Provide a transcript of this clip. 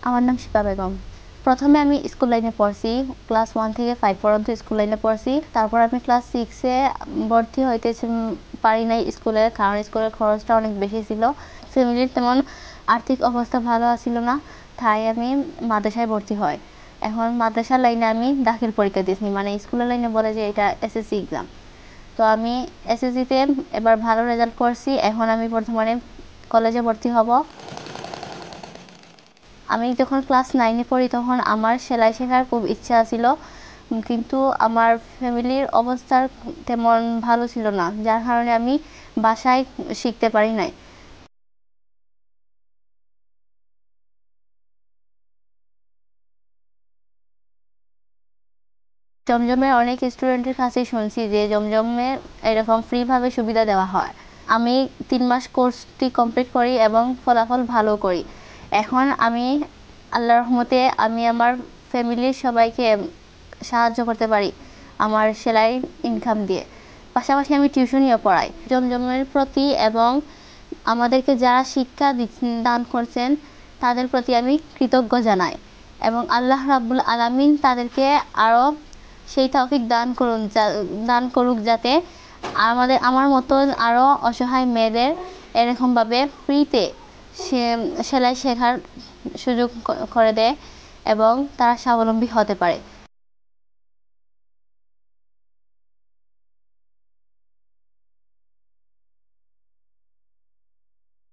আমার নাম শিপা বেগম। প্রথমে আমি স্কুল লাইনে পড়ছি, ক্লাস 1 থেকে 5 পর্যন্ত স্কুল লাইনে পড়ছি। তারপর আমি ক্লাস 6-এ ভর্তি হইতে পারি নাই স্কুলে, কারণ স্কুলের খরচটা অনেক বেশি ছিল। ফ্যামিলির তেমন আর্থিক অবস্থা ভালো ছিল না, তাই আমি মাদ্রাসায় ভর্তি হই। এখন মাদ্রাসার লাইনে আমি দাখিল পরীক্ষা দিয়েছি, মানে স্কুলের লাইনে বলে যে এটা এসএসসি এক্সাম। তো আমি এসএসসিতে এবার ভালো রেজাল্ট করছি। এখন আমি বর্তমানে কলেজে ভর্তি হব। আমি যখন ক্লাস 9-এ পড়ি তখন আমার সেলাই শেখার খুব ইচ্ছা ছিল, কিন্তু আমার ফ্যামিলির অবস্থা তেমন ভালো ছিল না, যার কারণে আমি বাসায় শিখতে পারি নাই। জমজমের অনেক স্টুডেন্টের কাছে শুনছি যে জমজমে এরকম ফ্রিভাবে সুবিধা দেওয়া হয়। আমি 3 মাস কোর্সটি কমপ্লিট করি এবং ফলাফল ভালো করি। এখন আমি আল্লাহর রহমতে আমি আমার ফ্যামিলির সবাইকে সাহায্য করতে পারি আমার সেলাই ইনকাম দিয়ে। পাশাপাশি আমি টিউশনিও পড়াই। জমজমের প্রতি এবং আমাদেরকে যারা শিক্ষা দান করছেন তাদের প্রতি আমি কৃতজ্ঞ জানাই, এবং আল্লাহ রাব্বুল আলামিন তাদেরকে আরও সেই তৌফিক দান করুক যাতে আমার মতন আরও অসহায় মেয়েদের এরকমভাবে ফ্রিতে সেলাই শেখার সুযোগ করে দেয় এবং তারা স্বাবলম্বী হতে পারে।